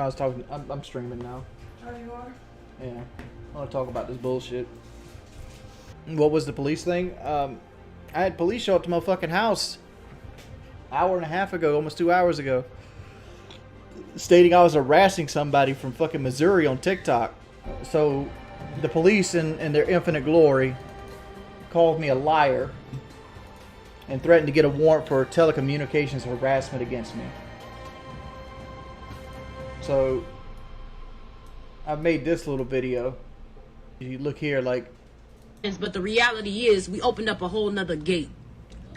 I was talking. I'm streaming now. Oh, you are? Yeah. I want to talk about this bullshit. What was the police thing? I had police show up to my fucking house hour and a half ago, almost 2 hours ago, stating I was harassing somebody from fucking Missouri on TikTok. So the police in their infinite glory called me a liar and threatened to get a warrant for telecommunications harassment against me. So I've made this little video. You look here, like. But the reality is we opened up a whole nother gate.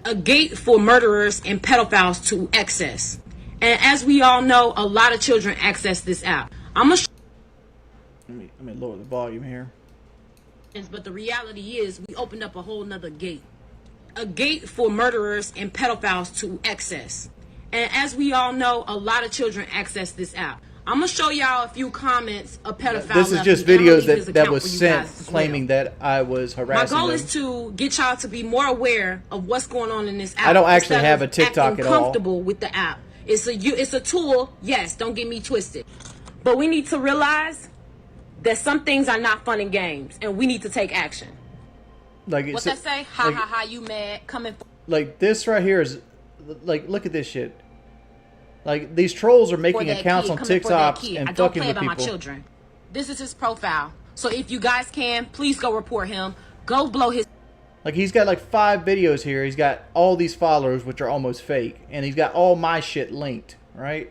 A gate for murderers and pedophiles to access. And as we all know, a lot of children access this app. Let me lower the volume here. But the reality is we opened up a whole nother gate. A gate for murderers and pedophiles to access. And as we all know, a lot of children access this app. I'm going to show y'all a few comments of pedophiles. This is just videos that was sent claiming that I was harassing My goal them. is to get y'all to be more aware of what's going on in this app. I don't actually have a TikTok at all. Comfortable with the app. It's a tool. Yes, don't get me twisted. But we need to realize that some things are not fun and games, and we need to take action. Like what that say? Ha ha ha! You mad? Coming. Like this right here is like, look at this shit. Like, these trolls are making accounts on TikTok and fucking with people. My children. This is his profile. So if you guys can, please go report him. Go blow his. Like, he's got like 5 videos here. He's got all these followers, which are almost fake. And he's got all my shit linked, right?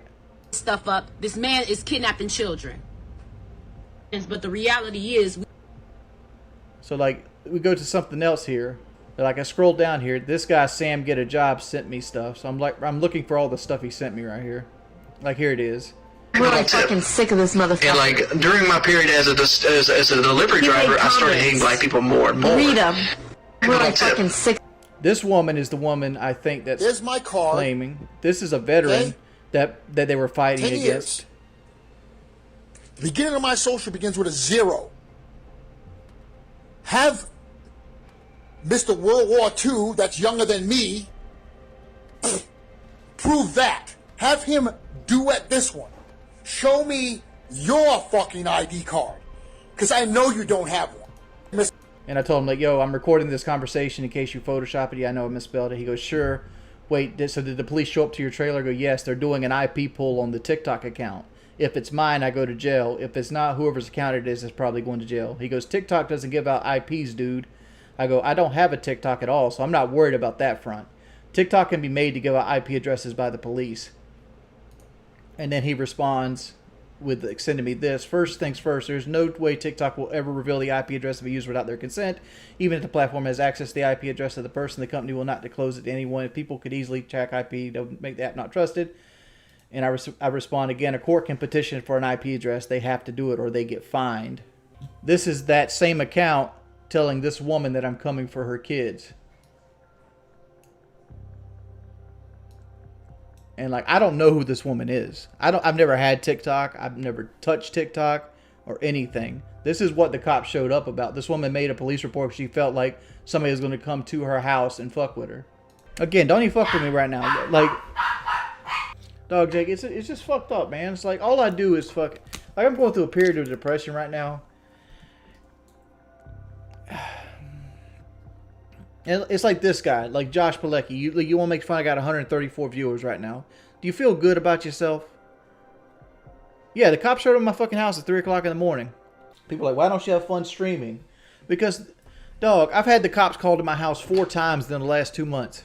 Stuff up. This man is kidnapping children. But the reality is. So, like, we go to something else here. Like, I scroll down here. This guy, Sam Get a Job, sent me stuff. So I'm looking for all the stuff he sent me right here. Like, here it is. I'm really fucking sick of this motherfucker. And like during my period as a delivery driver, I started hating black people more and more. Read them. I'm really fucking sick. This woman is the woman I think that's Here's my card. Claiming. This is a veteran that they were fighting 10 years. against. The beginning of my social begins with a 0. Have Mr. World War II, that's younger than me, prove that. Have him duet this one. Show me your fucking ID card. Because I know you don't have one. And I told him, like, yo, I'm recording this conversation in case you Photoshop it. Yeah, I know I misspelled it. He goes, sure. Wait, so did the police show up to your trailer? I go, yes, they're doing an IP pull on the TikTok account. If it's mine, I go to jail. If it's not, whoever's account it is probably going to jail. He goes, TikTok doesn't give out IPs, dude. I go, I don't have a TikTok at all, so I'm not worried about that front. TikTok can be made to give out IP addresses by the police. And then he responds with sending me this. First things first, there's no way TikTok will ever reveal the IP address of a user without their consent. Even if the platform has access to the IP address of the person, the company will not disclose it to anyone. If people could easily track IP, they'll make the app not trusted. And I respond again, a court can petition for an IP address. They have to do it or they get fined. This is that same account telling this woman that I'm coming for her kids. And like, I don't know who this woman is. I've never had TikTok. I've never touched TikTok or anything. This is what the cops showed up about. This woman made a police report because she felt like somebody was going to come to her house and fuck with her. Again, don't even fuck with me right now. Like, dog, Jake, it's just fucked up, man. It's like all I do is fuck. Like, I'm going through a period of depression right now. And it's like this guy, like Josh Pilecki. You want to make fun? I got 134 viewers right now. Do you feel good about yourself? Yeah, the cops showed up at my fucking house at 3 o'clock in the morning. People are like, why don't you have fun streaming? Because, dog, I've had the cops called to my house 4 times in the last 2 months.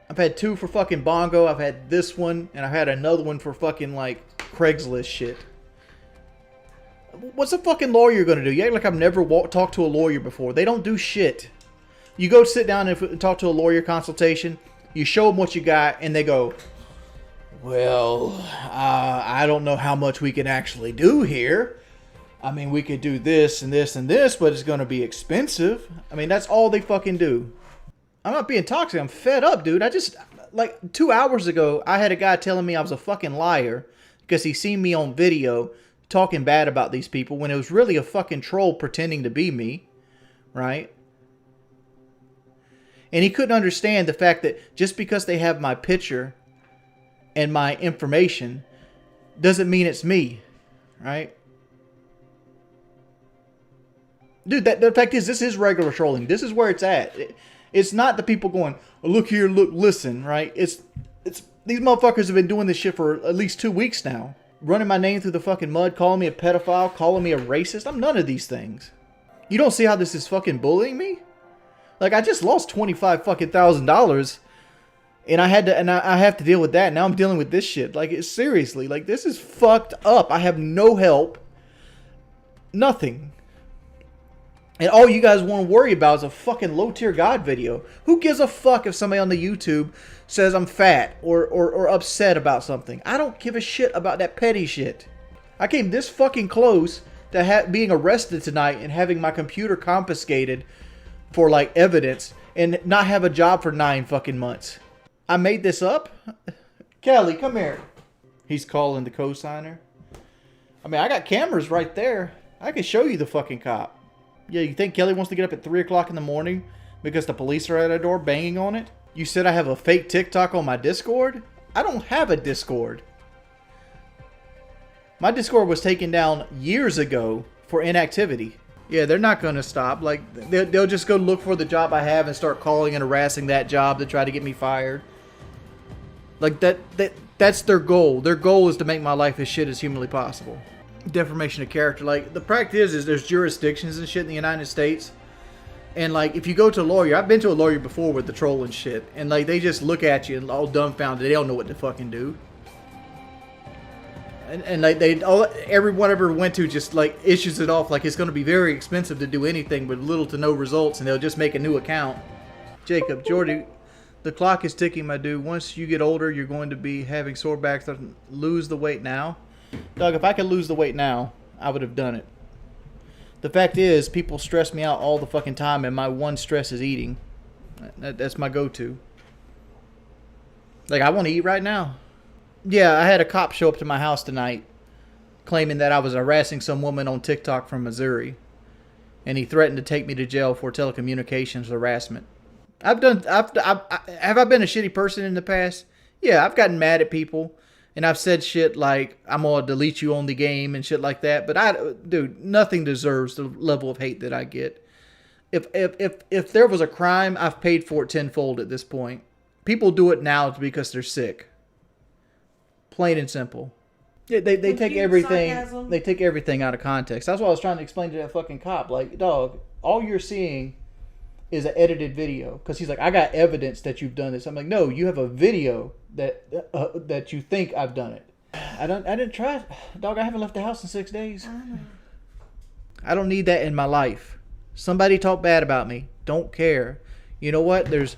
I've had 2 for fucking bongo. I've had this one, and I've had another one for fucking like Craigslist shit. What's a fucking lawyer gonna do? You act like I've never talked to a lawyer before. They don't do shit. You go sit down and talk to a lawyer consultation. You show them what you got, and they go, well, I don't know how much we can actually do here. I mean, we could do this and this and this, but it's gonna be expensive. I mean, that's all they fucking do. I'm not being toxic. I'm fed up, dude. I just, like, 2 hours ago, I had a guy telling me I was a fucking liar because he seen me on video talking bad about these people when it was really a fucking troll pretending to be me, right? And he couldn't understand the fact that just because they have my picture and my information doesn't mean it's me, right? Dude, the fact is, this is regular trolling. This is where it's at. It's not the people going, oh, look here, look, listen, right? It's these motherfuckers have been doing this shit for at least 2 weeks now. Running my name through the fucking mud, calling me a pedophile, calling me a racist. I'm none of these things. You don't see how this is fucking bullying me? Like, I just lost $25,000, and I have to deal with that. Now I'm dealing with this shit. Like, it's seriously, like, this is fucked up. I have no help. Nothing. And all you guys want to worry about is a fucking low-tier God video. Who gives a fuck if somebody on the YouTube says I'm fat or upset about something? I don't give a shit about that petty shit. I came this fucking close to being arrested tonight and having my computer confiscated for, like, evidence and not have a job for 9 fucking months. I made this up? Kelly, come here. He's calling the cosigner. I mean, I got cameras right there. I can show you the fucking cop. Yeah, you think Kelly wants to get up at 3 o'clock in the morning because the police are at our door banging on it? You said I have a fake TikTok on my Discord? I don't have a Discord. My Discord was taken down years ago for inactivity. Yeah, they're not going to stop. Like, they'll just go look for the job I have and start calling and harassing that job to try to get me fired. Like, that's their goal. Their goal is to make my life as shit as humanly possible. Defamation of character. Like, the practice is there's jurisdictions and shit in the United States. And, like, if you go to a lawyer, I've been to a lawyer before with the troll and shit. And, like, they just look at you and all dumbfounded. They don't know what to fucking do. And like, everyone ever went to just, like, issues it off like it's going to be very expensive to do anything with little to no results. And they'll just make a new account. Jacob, Jordy, the clock is ticking, my dude. Once you get older, you're going to be having sore backs. Lose the weight now. Dog, if I could lose the weight now, I would have done it. The fact is, people stress me out all the fucking time, and my one stress is eating. That's my go-to. Like, I want to eat right now. Yeah, I had a cop show up to my house tonight, claiming that I was harassing some woman on TikTok from Missouri, and he threatened to take me to jail for telecommunications harassment. Have I been a shitty person in the past? Yeah, I've gotten mad at people. And I've said shit like, I'm going to delete you on the game and shit like that. But dude, nothing deserves the level of hate that I get. If there was a crime, I've paid for it tenfold at this point. People do it now because they're sick. Plain and simple. Yeah, they take everything. Sarcasm. They take everything out of context. That's what I was trying to explain to that fucking cop. Like, dog, all you're seeing is an edited video. Because he's like, I got evidence that you've done this. I'm like, no, you have a video that you think I've done it. I didn't try it. Dog, I haven't left the house in 6 days. I don't need that in my life. Somebody talk bad about me. Don't care. You know what? There's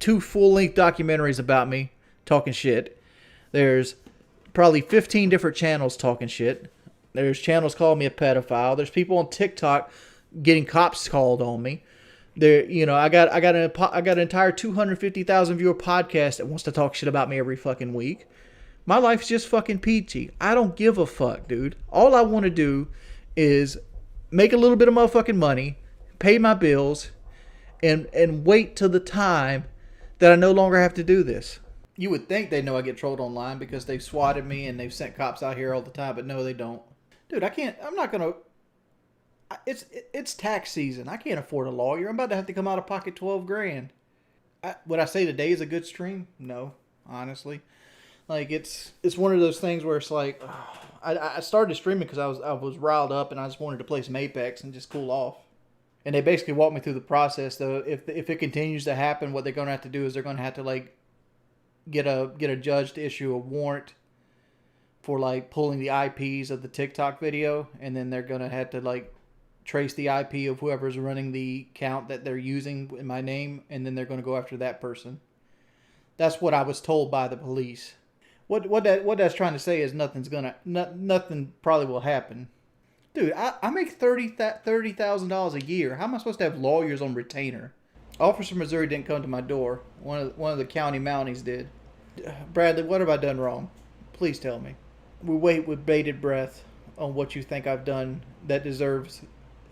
2 full-length documentaries about me talking shit. There's probably 15 different channels talking shit. There's channels calling me a pedophile. There's people on TikTok getting cops called on me. There, you know, I got an entire 250,000 viewer podcast that wants to talk shit about me every fucking week. My life's just fucking peachy. I don't give a fuck, dude. All I want to do is make a little bit of motherfucking money, pay my bills, and wait till the time that I no longer have to do this. You would think they know I get trolled online because they've swatted me and they've sent cops out here all the time, but no, they don't. Dude, I'm not gonna. It's tax season. I can't afford a lawyer. I'm about to have to come out of pocket $12,000. Would I say today is a good stream? No, honestly. Like, it's one of those things where it's like, I started streaming because I was riled up and I just wanted to play some Apex and just cool off. And they basically walked me through the process. Though, if it continues to happen, what they're going to have to do is they're going to have to, like, get a judge to issue a warrant for, like, pulling the IPs of the TikTok video, and then they're going to have to, like, trace the IP of whoever's running the account that they're using in my name, and then they're going to go after that person. That's what I was told by the police. What that's trying to say is nothing probably will happen. Dude, I make $30,000 a year. How am I supposed to have lawyers on retainer? Officer Missouri didn't come to my door. One of the county mounties did. Bradley, what have I done wrong? Please tell me. We wait with bated breath on what you think I've done that deserves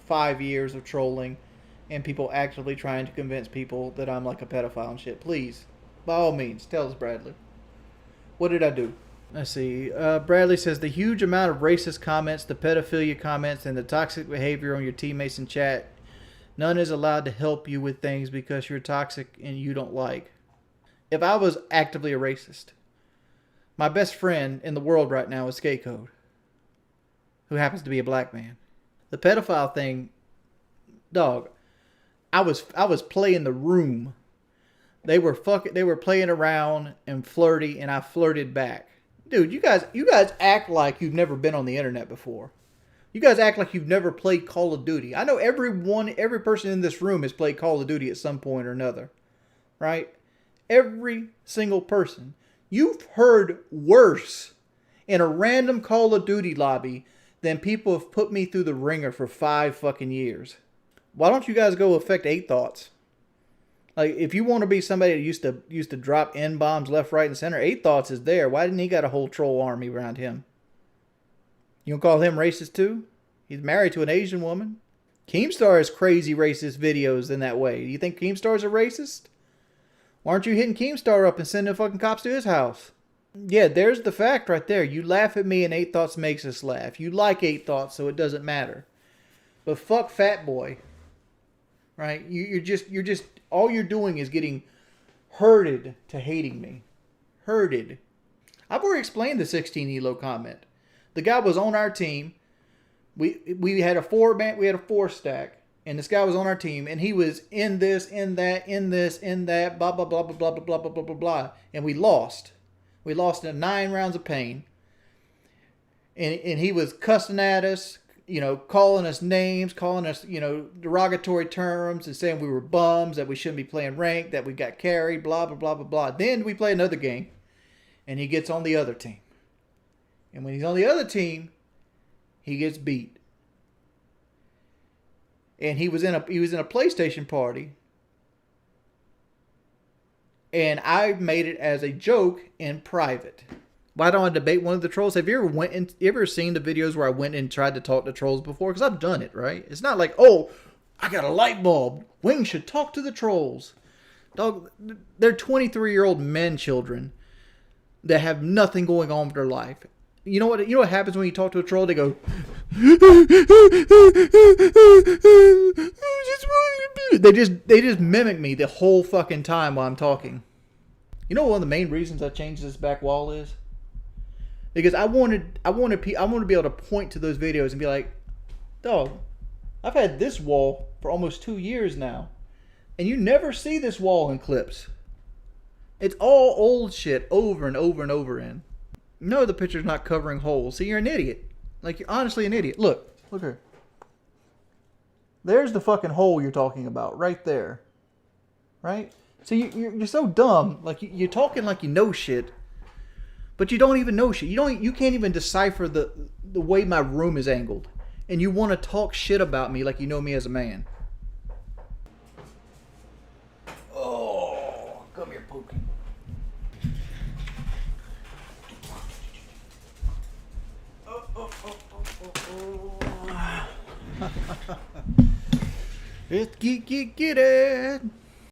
5 years of trolling and people actively trying to convince people that I'm like a pedophile and shit. Please, by all means, tell us, Bradley. What did I do? Let's see. Bradley says the huge amount of racist comments, the pedophilia comments, and the toxic behavior on your teammates in chat. None is allowed to help you with things because you're toxic and you don't like. If I was actively a racist, my best friend in the world right now is Skate Code, who happens to be a black man. The pedophile thing, dog, I was playing the room. They were playing around and flirty, and I flirted back. Dude, you guys act like you've never been on the internet before. You guys act like you've never played Call of Duty. I know every person in this room has played Call of Duty at some point or another. Right? Every single person. You've heard worse in a random Call of Duty lobby than people have put me through the ringer for 5 fucking years. Why don't you guys go affect 8 Thoughts? Like, if you want to be somebody that used to drop N-bombs left, right, and center, 8 Thoughts is there. Why didn't he got a whole troll army around him? You gonna call him racist too? He's married to an Asian woman. Keemstar has crazy racist videos in that way. Do you think Keemstar's a racist? Why aren't you hitting Keemstar up and sending fucking cops to his house? Yeah, there's the fact right there. You laugh at me and 8 Thoughts makes us laugh. You like 8 Thoughts, so it doesn't matter. But fuck Fat Boy. Right? You're just all you're doing is getting herded to hating me. Herded. I've already explained the 16 Elo comment. The guy was on our team. We had a 4 stack, and this guy was on our team, and he was in this, in that, in this, in that, blah blah blah blah blah blah blah blah blah blah, and we lost. We lost in 9 rounds of pain. And he was cussing at us, calling us names, calling us, derogatory terms, and saying we were bums, that we shouldn't be playing ranked, that we got carried, blah blah blah blah blah. Then we play another game, and he gets on the other team. And when he's on the other team, he gets beat. And he was in a PlayStation party. And I made it as a joke in private. Why don't I debate one of the trolls? Have you ever seen the videos where I went and tried to talk to trolls before? Because I've done it, right? It's not like, oh, I got a light bulb. Wing should talk to the trolls. Dog, they're 23-year-old men children that have nothing going on with their life. You know what happens when you talk to a troll? They go, they just mimic me the whole fucking time while I'm talking. You know one of the main reasons I changed this back wall is? Because I want to be able to point to those videos and be like, dog, I've had this wall for almost 2 years now, and you never see this wall in clips. It's all old shit over and over and over in. No, the picture's not covering holes. See, you're an idiot. Like, you're honestly an idiot. Look here. There's the fucking hole you're talking about, right there. Right? See, you're so dumb. Like, you're talking like you know shit, but you don't even know shit. You can't even decipher the way my room is angled, and you want to talk shit about me like you know me as a man. Oh, come here, Pookie. Let's get it.